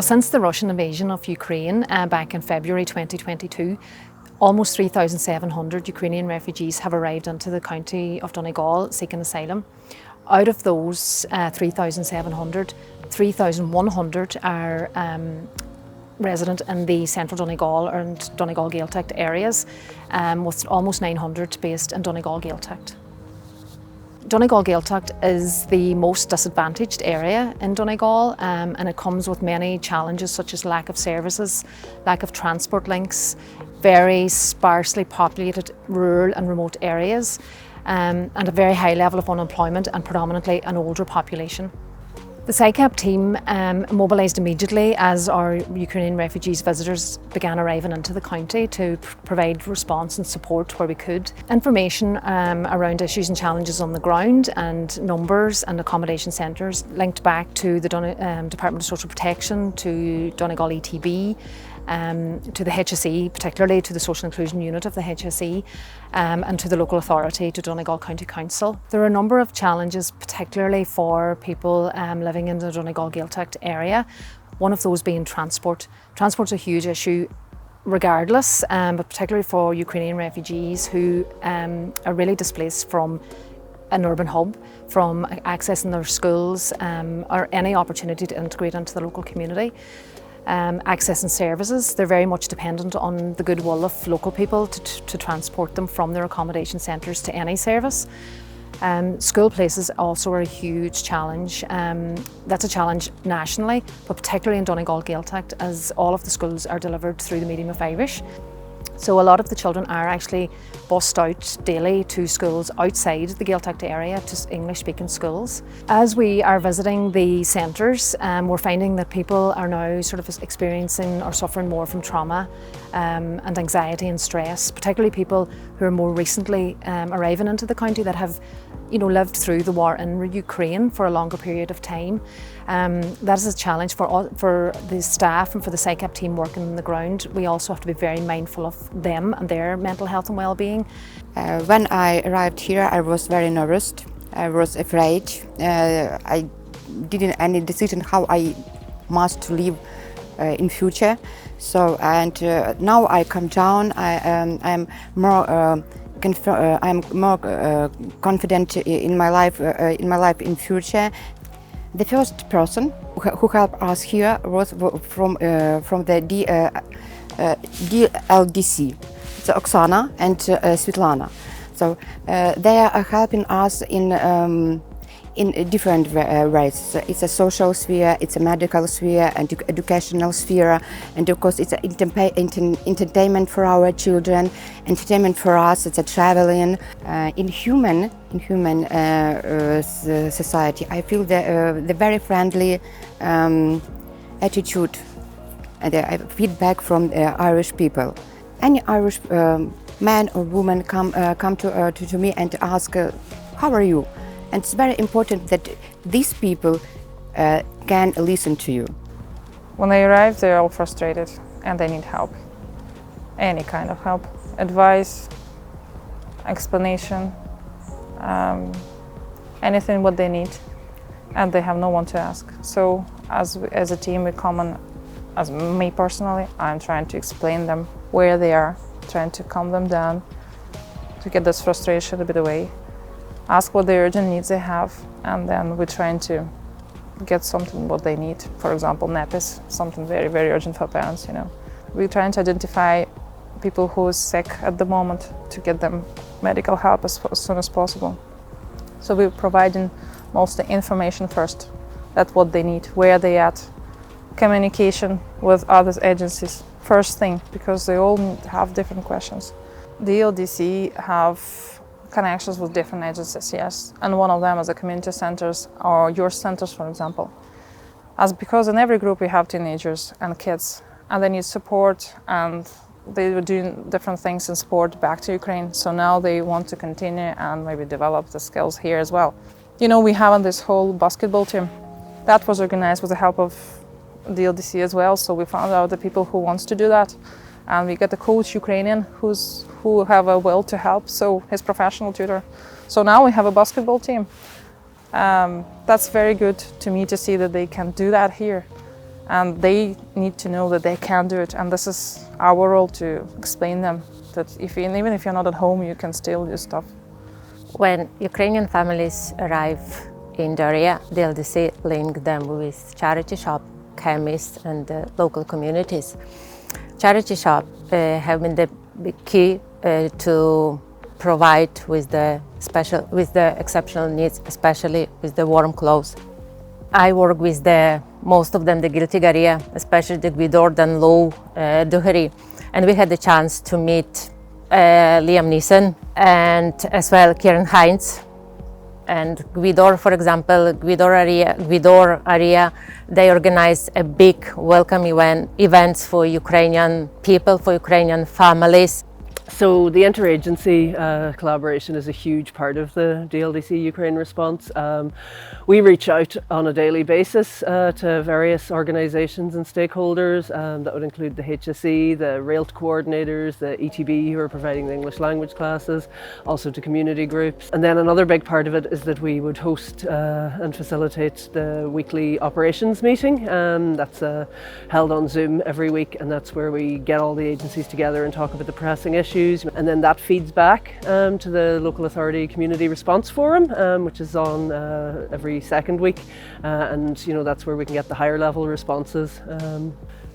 Well, since the Russian invasion of Ukraine back in February 2022, almost 3,700 Ukrainian refugees have arrived into the county of Donegal seeking asylum. Out of those 3,700, 3,100 are resident in the central Donegal and Donegal Gaeltacht areas, with almost 900 based in Donegal Gaeltacht. Donegal Gaeltacht is the most disadvantaged area in Donegal, and it comes with many challenges such as lack of services, lack of transport links, very sparsely populated rural and remote areas, and a very high level of unemployment and predominantly an older population. The SICAP team mobilised immediately as our Ukrainian refugees visitors began arriving into the county to provide response and support where we could. Information around issues and challenges on the ground and numbers and accommodation centres linked back to the Department of Social Protection, to Donegal ETB, to the HSE, particularly to the Social Inclusion Unit of the HSE, and to the local authority, to Donegal County Council. There are a number of challenges, particularly for people living in the Donegal Gaeltacht area, one of those being transport. Transport's a huge issue regardless, but particularly for Ukrainian refugees who are really displaced from an urban hub, from accessing their schools or any opportunity to integrate into the local community. Accessing services, they're very much dependent on the goodwill of local people to transport them from their accommodation centres to any service. School places also are a huge challenge. That's a challenge nationally, but particularly in Donegal Gaeltacht, as all of the schools are delivered through the medium of Irish. So a lot of the children are actually bussed out daily to schools outside the Gaeltacht area, to English-speaking schools. As we are visiting the centres, we're finding that people are now sort of experiencing or suffering more from trauma and anxiety and stress, particularly people who are more recently arriving into the county that have lived through the war in Ukraine for a longer period of time. That is a challenge for the staff and for the SICAP team working on the ground. We also have to be very mindful of them and their mental health and well-being. When I arrived here, I was very nervous. I was afraid. I didn't any decision how I must live in future. So now I come down. I'm more confident in my life in future. The first person who helped us here was from the DLDC, so Oksana and Svetlana. So they are helping us in different ways. It's a social sphere, it's a medical sphere, and educational sphere, and of course it's entertainment for our children, entertainment for us. It's a traveling. In human society, I feel the very friendly attitude and feedback from Irish people. Any Irish man or woman come to me and ask, "How are you?" And it's very important that these people can listen to you. When they arrive, they're all frustrated and they need help. Any kind of help. Advice, explanation, anything what they need. And they have no one to ask. So as a team, we come on, as me personally, I'm trying to explain them where they are, trying to calm them down, to get this frustration a bit away. Ask what the urgent needs they have, and then we're trying to get something what they need. For example, nappies, something very, very urgent for parents, We're trying to identify people who are sick at the moment to get them medical help as soon as possible. So we're providing mostly information first, that's what they need, where they at, communication with other agencies, first thing, because they all have different questions. The LDC have connections with different agencies, yes, and one of them is the community centers or your centers, for example. Because in every group we have teenagers and kids, and they need support, and they were doing different things in sport back to Ukraine, so now they want to continue and maybe develop the skills here as well. We have this whole basketball team that was organized with the help of the LDC as well, so we found out the people who wants to do that. And we get a coach, Ukrainian, who have a will to help, so his professional tutor. So now we have a basketball team. That's very good to me to see that they can do that here. and they need to know that they can do it, and this is our role to explain them that even if you're not at home, you can still do stuff. When Ukrainian families arrive in the area, the LDC link them with charity shop, chemists and the local communities. Charity shop have been the key to provide with the exceptional needs, especially with the warm clothes. I work with most of them, the Gaeltacht area, especially the Gwyddor and Low Duhery, and we had the chance to meet Liam Neeson and as well Kieran Hines. And Gwyddor, for example, Gwyddor area, they organize a big welcome events for Ukrainian people, for Ukrainian families. So the interagency collaboration is a huge part of the DLDC Ukraine response. We reach out on a daily basis to various organisations and stakeholders. That would include the HSE, the RAILT coordinators, the ETB who are providing the English language classes, also to community groups. And then another big part of it is that we would host and facilitate the weekly operations meeting. That's held on Zoom every week, and that's where we get all the agencies together and talk about the pressing issues. And then that feeds back to the local authority community response forum, which is on every second week, and that's where we can get the higher level responses.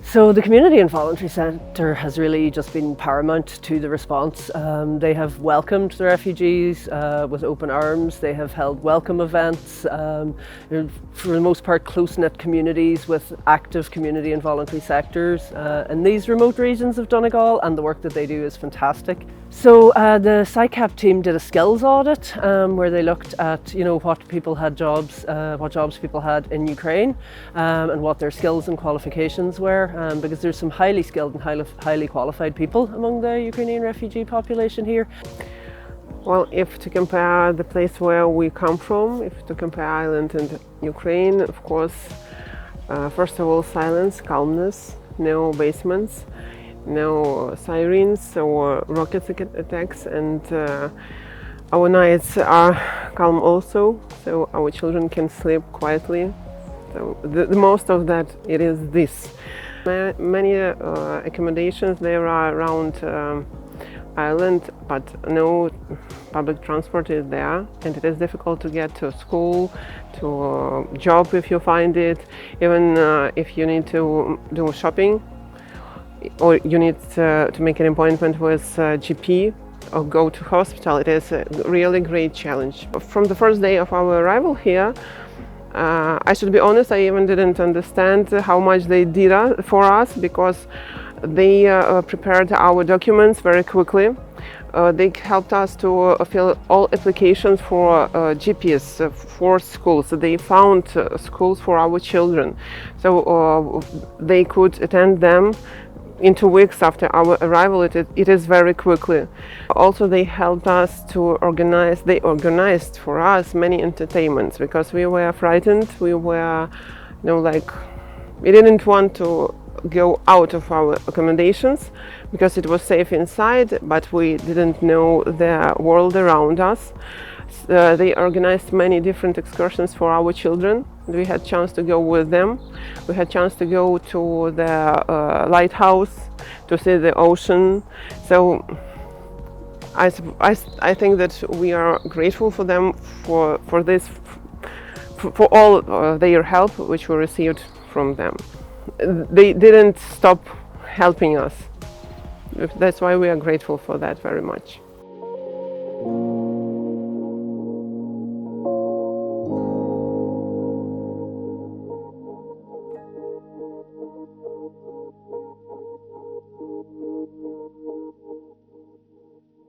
So the Community and Voluntary Centre has really just been paramount to the response. They have welcomed the refugees with open arms. They have held welcome events, for the most part close-knit communities with active community and voluntary sectors in these remote regions of Donegal, and the work that they do is fantastic. So the SICAP team did a skills audit where they looked at what jobs people had in Ukraine and what their skills and qualifications were. Because there's some highly skilled and highly qualified people among the Ukrainian refugee population here. Well, if to compare the place where we come from, if to compare Ireland and Ukraine, of course, first of all, silence, calmness, no basements, no sirens or rocket attacks, and our nights are calm also, so our children can sleep quietly. So the most of that, it is this. Many accommodations there are around Ireland, but no public transport is there, and it is difficult to get to school, to a job if you find it, even if you need to do shopping, or you need to make an appointment with GP or go to hospital. It is a really great challenge. From the first day of our arrival here, I should be honest, I even didn't understand how much they did for us, because they prepared our documents very quickly. They helped us to fill all applications for GPS for schools. So they found schools for our children, so they could attend them in 2 weeks after our arrival. It is very quickly. Also, they helped us to organize. They organized for us many entertainments, because we were frightened. We were, we didn't want to go out of our accommodations because it was safe inside, but we didn't know the world around us. They organized many different excursions for our children. We had chance to go with them. We had chance to go to the lighthouse, to see the ocean. So I think that we are grateful for them for all their help which we received from them. They didn't stop helping us. That's why we are grateful for that very much.